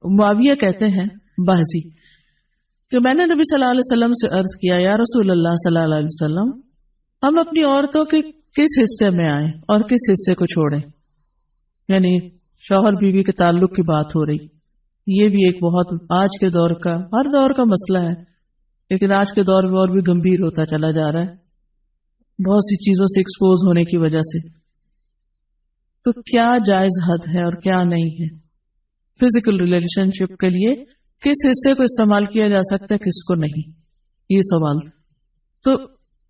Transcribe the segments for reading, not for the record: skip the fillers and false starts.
معاویہ کہتے ہیں باجی کہ میں نے نبی صلی اللہ علیہ وسلم سے عرض کیا یا رسول اللہ صلی اللہ علیہ وسلم ہم اپنی عورتوں کے کس حصے میں آئیں اور کس حصے کو چھوڑیں. یعنی شوہر بیوی کے تعلق کی بات ہو رہی. یہ بھی ایک بہت آج کے دور کا ہر دور کا مسئلہ ہے لیکن آج کے دور میں اور بھی گمبھیر ہوتا چلا جا رہا ہے بہت سی چیزوں سے ایکسپوز ہونے کی وجہ سے. تو کیا جائز حد ہے اور کیا نہیں ہے فزیکل ریلیشن شپ کے لیے, کس حصے کو استعمال کیا جا سکتا ہے کس کو نہیں, یہ سوال. تو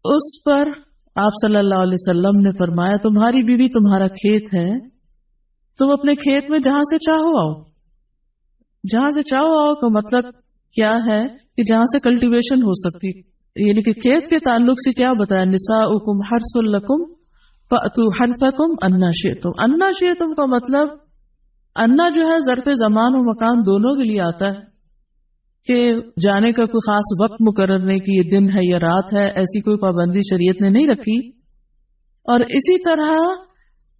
اس پر آپ صلی اللہ علیہ وسلم نے فرمایا تمہاری بیوی تمہارا کھیت ہے, تم اپنے کھیت میں جہاں سے چاہو آؤ. جہاں سے چاہو آؤ کا مطلب کیا ہے کہ جہاں سے کلٹیویشن ہو سکتی, یعنی کہ کھیت کے تعلق سے کیا بتایا نساؤکم حرث لکم فأتوا حرثکم انا شئتم. انا شئتم کا مطلب انا جو ہے ظرف زمان و مکان دونوں کے لیے آتا ہے کہ جانے کا کوئی خاص وقت مقرر نہیں کہ یہ دن ہے یا رات ہے, ایسی کوئی پابندی شریعت نے نہیں رکھی. اور اسی طرح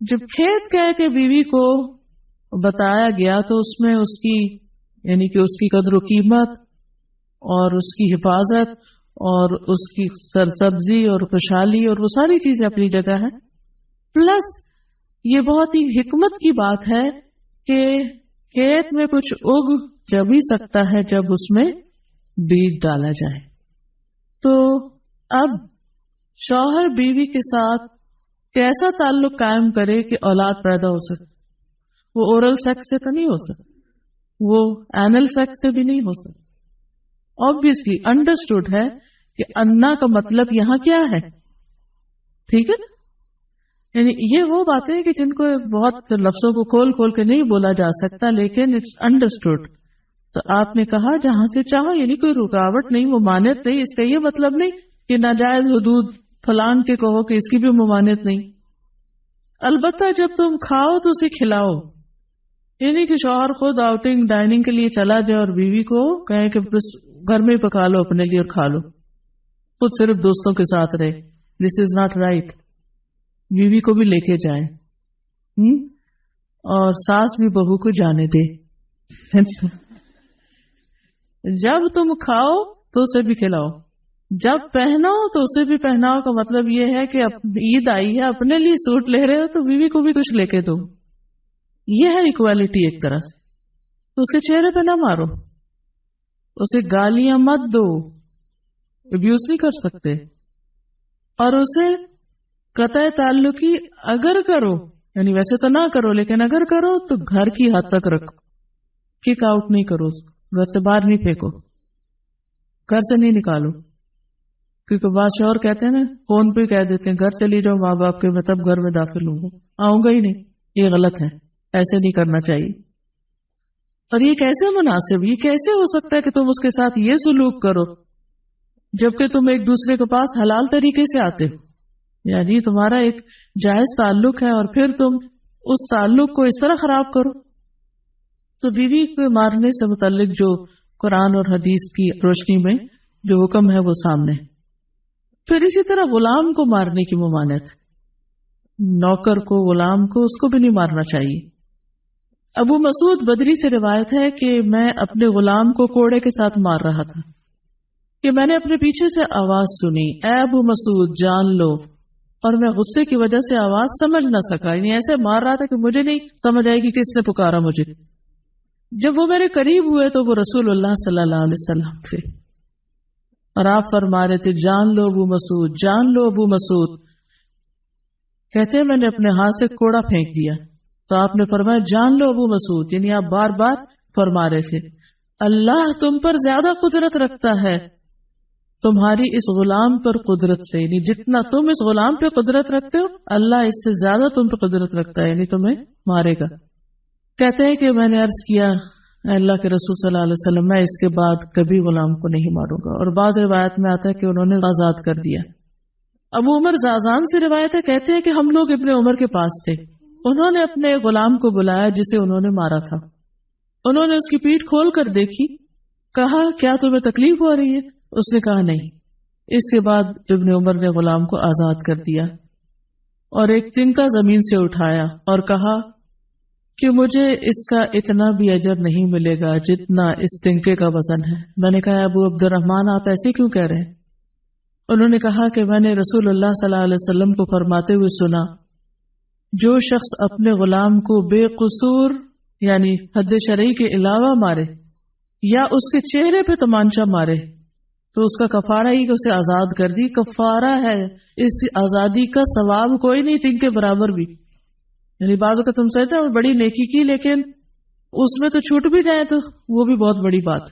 جب کھیت کہہ کے بیوی کو بتایا گیا تو اس میں اس کی یعنی کہ اس کی قدر و قیمت اور اس کی حفاظت اور اس کی سرسبزی اور خوشحالی اور وہ ساری چیزیں اپنی جگہ ہے. پلس یہ بہت ہی حکمت کی بات ہے کہ کھیت میں کچھ اگ جب ہی سکتا ہے جب اس میں بیج ڈالا جائے. تو اب شوہر بیوی کے ساتھ کیسا تعلق قائم کرے کہ اولاد پیدا ہو سکے. وہ اورل سیکس سے تو نہیں ہو سکتا, وہ اینل سیکس سے بھی نہیں ہو سکتا. obviously understood ہے کہ انا کا مطلب یہاں کیا ہے, ٹھیک ہے نا. یعنی یہ وہ باتیں کہ جن کو بہت لفظوں کو کھول کھول کے نہیں بولا جا سکتا لیکن اٹس انڈرسٹوڈ. تو آپ نے کہا جہاں سے چاہو, یعنی کوئی رکاوٹ نہیں, ممانعت نہیں. اس کا یہ مطلب نہیں کہ ناجائز حدود فلان کے کہو کہ اس کی بھی ممانعت نہیں. البتہ جب تم کھاؤ تو اسے کھلاؤ, یعنی کہ شوہر خود آؤٹنگ ڈائننگ کے لیے چلا جائے اور بیوی کو کہیں کہ بس گھر میں پکا لو اپنے لیے اور کھا لو, خود صرف دوستوں کے ساتھ رہے. دس از ناٹ رائٹ. بیوی کو بھی لے کے جائیں اور ساس بھی بہو کو جانے دے. جب تم کھاؤ تو اسے بھی کھلاؤ, جب پہناؤ تو اسے بھی پہناؤ. کا مطلب یہ ہے کہ عید آئی ہے اپنے لیے سوٹ لے رہے ہو تو بیوی کو بھی کچھ لے کے دو. یہ ہے ایکوالٹی ایک طرح سے. تو اس کے چہرے پہ نہ مارو, اسے گالیاں مت دو, ابیوز نہیں کر سکتے. اور اسے قطع تعلقی اگر کرو, یعنی ویسے تو نہ کرو لیکن اگر کرو تو گھر کی حد تک رکھو, کک آؤٹ نہیں کرو, گھر سے باہر نہیں پھینکو, گھر سے نہیں نکالو. کیونکہ بعض شوہر کہتے ہیں نا, فون پہ کہہ دیتے ہیں گھر چلی جاؤ ماں باپ کے, میں تب گھر میں داخل ہوں گا, آؤں گا ہی نہیں. یہ غلط ہے, ایسے نہیں کرنا چاہیے. اور یہ کیسے مناسب, یہ کیسے ہو سکتا ہے کہ تم اس کے ساتھ یہ سلوک کرو جبکہ تم ایک دوسرے کے پاس حلال طریقے سے آتے ہو. یعنی تمہارا ایک جائز تعلق ہے اور پھر تم اس تعلق کو اس طرح خراب کرو. تو بیوی کو مارنے سے متعلق جو قرآن اور حدیث کی روشنی میں جو حکم ہے وہ سامنے. پھر اسی طرح غلام کو مارنے کی ممانعت, نوکر کو, غلام کو, اس کو بھی نہیں مارنا چاہیے. ابو مسعود بدری سے روایت ہے کہ میں اپنے غلام کو کوڑے کے ساتھ مار رہا تھا کہ میں نے اپنے پیچھے سے آواز سنی, اے ابو مسعود جان لو. اور میں غصے کی وجہ سے آواز سمجھ نہ سکا, یعنی ایسے مار رہا تھا کہ مجھے نہیں سمجھ آئے کہ کس نے پکارا مجھے. جب وہ میرے قریب ہوئے تو وہ رسول اللہ صلی اللہ علیہ وسلم تھے اور آپ فرما رہے تھے جان لو ابو مسعود, جان لو ابو مسعود. کہتے ہیں میں نے اپنے ہاتھ سے کوڑا پھینک دیا تو آپ نے فرمایا جان لو ابو مسعود, یعنی آپ بار بار فرما رہے تھے اللہ تم پر زیادہ قدرت رکھتا ہے تمہاری اس غلام پر قدرت سے, یعنی جتنا تم اس غلام پہ قدرت رکھتے ہو اللہ اس سے زیادہ تم پہ قدرت رکھتا ہے, یعنی تمہیں مارے گا. کہتے ہیں کہ میں نے عرض کیا اے اللہ کے رسول صلی اللہ علیہ وسلم میں اس کے بعد کبھی غلام کو نہیں ماروں گا. اور بعض روایت میں آتا ہے کہ انہوں نے آزاد کر دیا. ابو عمر زازان سے روایت ہے, کہتے ہیں کہ ہم لوگ ابن عمر کے پاس تھے, انہوں نے اپنے غلام کو بلایا جسے انہوں نے مارا تھا. انہوں نے اس کی پیٹھ کھول کر دیکھی, کہا کیا تمہیں تکلیف ہو رہی ہے؟ اس نے کہا نہیں. اس کے بعد ابن عمر نے غلام کو آزاد کر دیا اور ایک تنکا زمین سے اٹھایا اور کہا کہ مجھے اس کا اتنا بھی اجر نہیں ملے گا جتنا اس تنکے کا وزن ہے۔ میں نے کہا ابو عبد الرحمن آپ ایسے کیوں کہہ رہے ہیں؟ انہوں نے کہا کہ میں نے رسول اللہ صلی اللہ علیہ وسلم کو فرماتے ہوئے سنا، جو شخص اپنے غلام کو بے قصور یعنی حد شرعی کے علاوہ مارے یا اس کے چہرے پہ تمانچہ مارے تو اس کا کفارہ ہی کہ اسے آزاد کر دی۔ کفارہ ہے، اس آزادی کا ثواب کوئی نہیں تن کے برابر بھی۔ یعنی بعض اوقات تم سمجھتے ہیں بڑی نیکی کی لیکن اس میں تو چھوٹ بھی جائے تو وہ بھی بہت بڑی بات۔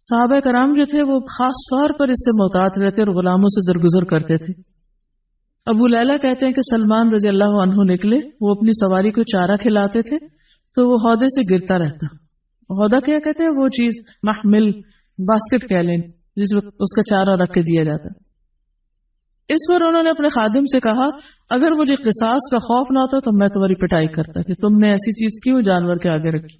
صحابہ کرام جو تھے وہ خاص طور پر اس سے محتاط رہتے اور غلاموں سے درگزر کرتے تھے۔ ابو لیلہ کہتے ہیں کہ سلمان رضی اللہ عنہ نکلے، وہ اپنی سواری کو چارہ کھلاتے تھے تو وہ ہودے سے گرتا رہتا۔ ہودہ کیا کہتے ہیں؟ وہ چیز محمل باسکٹ کہہ لیں جس میں اس کا چارہ رکھ کے دیا جاتا۔ اس پر انہوں نے اپنے خادم سے کہا اگر مجھے قصاص کا خوف نہ ہوتا تو میں تمہاری پٹائی کرتا کہ تم نے ایسی چیز کیوں جانور کے آگے رکھی۔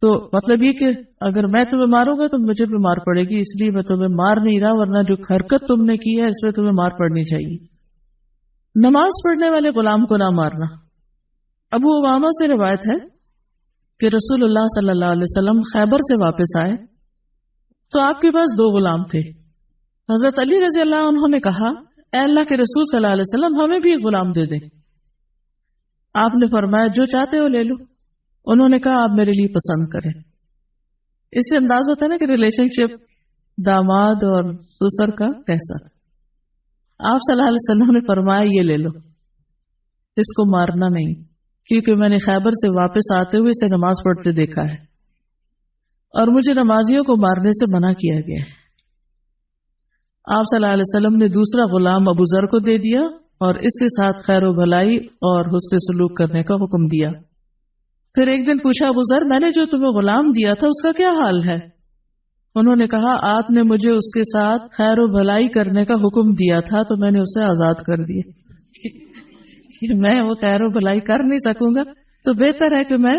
تو مطلب یہ کہ اگر میں تمہیں ماروں گا تو مجھے بھی مار پڑے گی، اس لیے میں تمہیں مار نہیں رہا، ورنہ جو حرکت تم نے کی ہے اس میں تمہیں مار پڑنی چاہیے۔ نماز پڑھنے والے غلام کو نہ مارنا۔ ابو امامہ سے روایت ہے کہ رسول اللہ صلی اللہ علیہ وسلم خیبر سے واپس آئے تو آپ کے پاس 2 غلام تھے۔ حضرت علی رضی اللہ عنہ نے کہا اے اللہ کے رسول صلی اللہ علیہ وسلم ہمیں بھی ایک غلام دے دیں۔ آپ نے فرمایا جو چاہتے ہو لے لو۔ انہوں نے کہا آپ میرے لیے پسند کریں۔ اس سے انداز ہوتا ہے نا کہ ریلیشن شپ داماد اور سسر کا کیسا۔ آپ صلی اللہ علیہ وسلم نے فرمایا یہ لے لو، اس کو مارنا نہیں، کیونکہ میں نے خیبر سے واپس آتے ہوئے اسے نماز پڑھتے دیکھا ہے اور مجھے نمازیوں کو مارنے سے منع کیا گیا ہے۔ آپ صلی اللہ علیہ وسلم نے دوسرا غلام ابو ذر کو دے دیا اور اس کے ساتھ خیر و بھلائی اور حسن سلوک کرنے کا حکم دیا۔ پھر ایک دن پوچھا ابو ذر میں نے جو تمہیں غلام دیا تھا اس کا کیا حال ہے؟ انہوں نے کہا آپ نے مجھے اس کے ساتھ خیر و بھلائی کرنے کا حکم دیا تھا تو میں نے اسے آزاد کر دیا۔ میں وہ خیر و بھلائی کر نہیں سکوں گا تو بہتر ہے کہ میں